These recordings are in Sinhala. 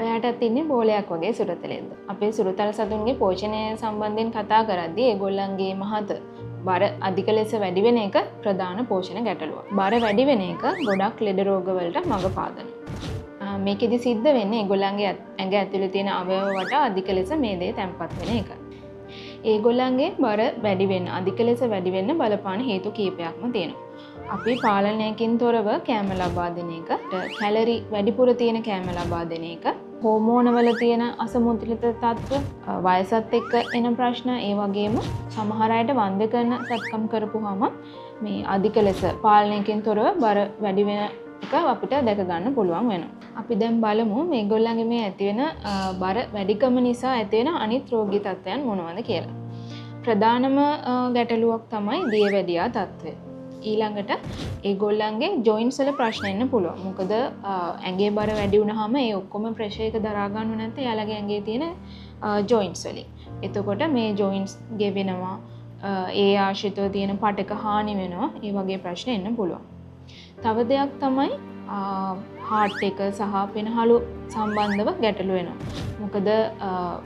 ඔයාටත් ඉන්නේ බෝලයක් වගේ සුරතලෙන්ද. අපේ සුරතල් සතුන්ගේ පෝෂණය සම්බන්ධයෙන් කතා කරද්දී ඒගොල්ලන්ගේ මහත බර අධික ලෙස වැඩි වෙන එක ප්‍රධාන පෝෂණ ගැටලුවක්. බර වැඩි වෙන එක ගොඩක් ලෙඩ රෝග වලට මඟ පාදනවා. මේකෙදි සිද්ධ වෙන්නේ ඒගොල්ලන්ගේ ඇඟ ඇතුලේ තියෙන අවයව වටා අධික ලෙස මේදේ තැම්පත් වෙන එක. ඒගොල්ලන්ගේ බර වැඩි වෙන්න අධික ලෙස වැඩි වෙන්න බලපාන හේතු කීපයක්ම තියෙනවා. අපි පාලනයකින් තොරව කෑම ලබා දෙන එක, කැලරි වැඩිපුර තියෙන කෑම ලබා දෙන එක, හෝමෝනවල තියෙන අසමතුලිත තත්ත්ව, වයසත් එක්ක එන ප්‍රශ්න, ඒ වගේම සමහර අයට වන්ද කරන සැත්කම් කරපුවාම මේ අධික ලෙස පාලනයකින් තොරව බර වැඩි වෙන එක අපිට දැක ගන්න පුළුවන් වෙනවා. අපි දැන් බලමු මේගොල්ලන්ගේ මේ ඇති වෙන බර වැඩිකම නිසා ඇති වෙන අනිත් රෝගී තත්ත්වයන් මොනවද කියලා. ප්‍රධානම ගැටලුවක් තමයි දියවැඩියා තත්ත්වය. ඊළඟට ඒගොල්ලන්ගේ ජොයින්ට්ස් වල ප්‍රශ්න එන්න පුළුවන්. මොකද ඇඟේ බර වැඩි වුණාම ඒ ඔක්කොම ප්‍රෙෂර් එක දරා ගන්නව නැත්නම් එයාලගේ ඇඟේ තියෙන ජොයින්ට්ස් වලින්. එතකොට මේ ජොයින්ට්ස් ගෙවෙනවා, ඒ ආශ්‍රිතව තියෙන පටක හානි වෙනවා. ඒ වගේ ප්‍රශ්න එන්න පුළුවන්. තව දෙයක් තමයි හાર્ට් එක සහ පෙනහළු සම්බන්ධව ගැටලු වෙනවා. මොකද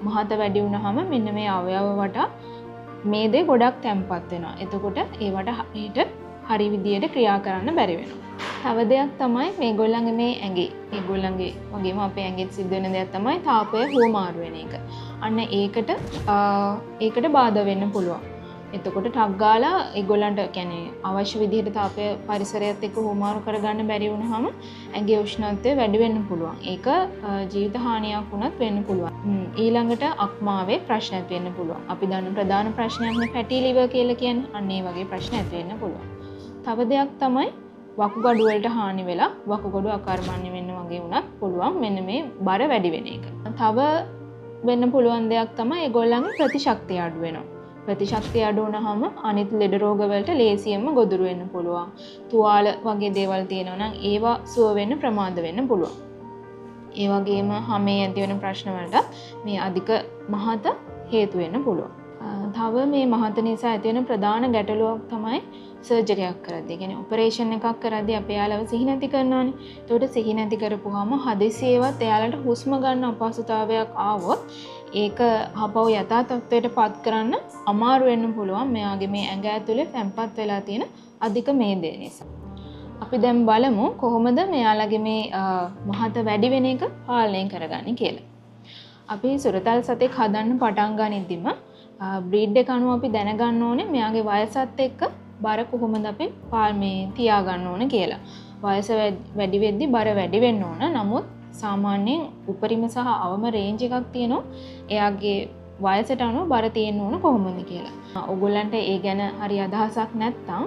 මහත වැඩි වුණාම මෙන්න මේ අවයව වටා මේ දේ ගොඩක් තැම්පත් වෙනවා. එතකොට ඒවට හරි විදියට ක්‍රියා කරන්න බැරි වෙනවා. තව දෙයක් තමයි මේගොල්ලන්ගේ මේ ඇඟේ, ඒගොල්ලන්ගේ වගේම අපේ ඇඟෙත් සිද්ධ වෙන දෙයක් තමයි තාපය හුවමාරු වෙන එක. අන්න ඒකට බාධා වෙන්න පුළුවන්. එතකොට ටක් ගාලා ඒගොල්ලන්ට කියන්නේ අවශ්‍ය විදිහට තාපය පරිසරයත් එක්ක හුවමාරු කරගන්න බැරි වුණාම ඇඟේ උෂ්ණත්වය වැඩි වෙන්න පුළුවන්. ඒක ජීවිත හානියක් වුණත් වෙන්න පුළුවන්. ඊළඟට අක්මාවේ ප්‍රශ්න ඇති වෙන්න පුළුවන්. අපි දන්න ප්‍රධාන ප්‍රශ්නයක් නේ ෆැටි ලිවර් කියලා කියන්නේ. අන්න ඒ වගේ ප්‍රශ්න ඇති වෙන්න පුළුවන්. තව දෙයක් තමයි වකුගඩු වලට හානි වෙලා වකුගඩු අකර්මණ්‍ය වෙන්න වගේ වුණත් පුළුවන් මෙන්න මේ බර වැඩි වෙන එක. තව වෙන්න පුළුවන් දෙයක් තමයි ඒගොල්ලන්ගේ ප්‍රතිශක්තිය අඩු වෙනවා. ප්‍රතිශක්තිය අඩු වුණාම අනිත් ලෙඩ රෝග වලට ලේසියෙන්ම ගොදුරු වෙන්න පුළුවන්. තුවාල වගේ දේවල් තියෙනවා නම් ඒවා සුව වෙන්න ප්‍රමාද වෙන්න පුළුවන්. ඒ වගේම හැමේ ඇති වෙන ප්‍රශ්න වලට මේ අධික මහත හේතු වෙන්න පුළුවන්. තව මේ මහත නිසා ඇති වෙන ප්‍රධාන ගැටලුවක් තමයි සර්ජරියක් කරද්දී. කියන්නේ ඔපරේෂන් එකක් කරද්දී අපි යාලව සිහි නැති කරනවානේ. ඒකට සිහි නැති කරපුවාම හදිසියෙවත් එයාලට හුස්ම ගන්න අපහසුතාවයක් ආවොත් ඒක හපව යථා තත්ත්වයට පත් කරන්න අමාරු වෙන්න පුළුවන් මෙයාගේ මේ ඇඟ ඇතුලේ තැම්පත් වෙලා තියෙන අධික මේදේ නිසා. අපි දැන් බලමු කොහොමද මෙයාලගේ මේ මහත වැඩි වෙන එක පාලනය කරගන්නේ කියලා. අපි සුරතල් සතෙක් හදන්න පටන් ගනිද්දිම බ්‍රීඩ් එක අනුව අපි දැනගන්න ඕනේ මෙයාගේ වයසත් එක්ක බර කොහොමද අපි තියා ගන්න ඕන කියලා. වයස වැඩි වෙද්දි බර වැඩි වෙන්න ඕන. නමුත් සාමාන්‍යයෙන් උපරිම සහ අවම රේන්ජ් එකක් තියෙනවා. එයාගේ වයසට අනුව බර තියෙන්න ඕන කොහොමද කියලා. ඔයගොල්ලන්ට ඒ ගැන හරි අදහසක් නැත්නම්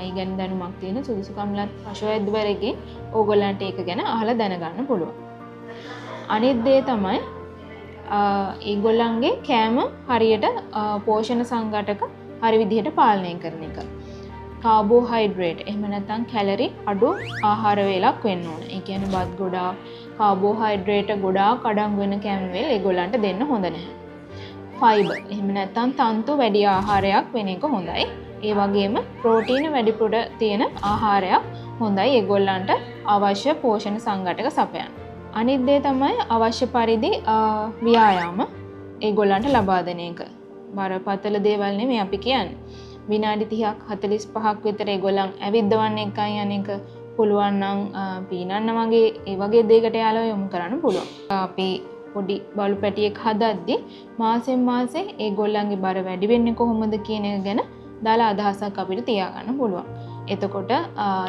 ඒ ගැන දැනුමක් තියෙන සුදුසුකම්ලත් පශු වෛද්‍යවරයෙක්ගෙන් ඕගොල්ලන්ට ඒක ගැන අහලා දැනගන්න පුළුවන්. අනිත් දේ තමයි ඒගොල්ලන්ගේ කෑම හරියට පෝෂණ සංඝටක හරි විදිහට පාලනය කරන එක. කාබෝහයිඩ්‍රේට් එහෙම නැත්නම් කැලරි අඩු ආහාර වේලක් වෙන්න ඕන. ඒ කියන්නේ බත් ගොඩාක් කාබෝහයිඩ්‍රේට් ගොඩාක් අඩංගු වෙන කෑම වේල ඒගොල්ලන්ට දෙන්න හොඳ නැහැ. ෆයිබර් එහෙම නැත්නම් තන්තු වැඩි ආහාරයක් වෙන එක හොඳයි. ඒ වගේම ප්‍රෝටීන වැඩිපුර තියෙන ආහාරයක් හොඳයි ඒගොල්ලන්ට අවශ්‍ය පෝෂණ සංඝටක සපයන්න. අනිත් දේ තමයි අවශ්‍ය පරිදි ව්‍යායාම ඒගොල්ලන්ට ලබා දෙන එක. බරපතල දේවල් නෙමෙයි අපි කියන්නේ. විනාඩි 30ක් 45ක් විතර ඒගොල්ලන් ඇවිද්දවන්න එකයි අනේක පුළුවන් නම් පීනන්න වගේ ඒ වගේ දෙයකට යාළුවෝ යොමු කරන්න පුළුවන්. අපි පොඩි බලු පැටියෙක් හදද්දී මාසෙන් මාසේ ඒගොල්ලන්ගේ බර වැඩි වෙන්නේ කොහොමද කියන එක ගැන දාලා අදහසක් අපිට තියාගන්න පුළුවන්. එතකොට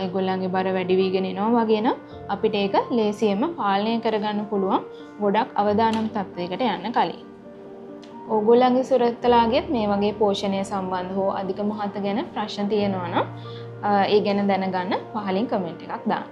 ඒගොල්ලන්ගේ බර වැඩි වීගෙන එනවා වගේ නම් අපිට ඒක ලේසියෙන්ම පාලනය කරගන්න පුළුවන් ගොඩක් අවදානම් තත්ත්වයකට යන්න කලින්. ඕගොල්ලන්ගේ සුරතලාගෙත් මේ වගේ පෝෂණය සම්බන්ධ හෝ අධික මහත ගැන ප්‍රශ්න තියෙනවා නම් ඒ ගැන දැනගන්න පහලින් කමෙන්ට් එකක් දාන්න.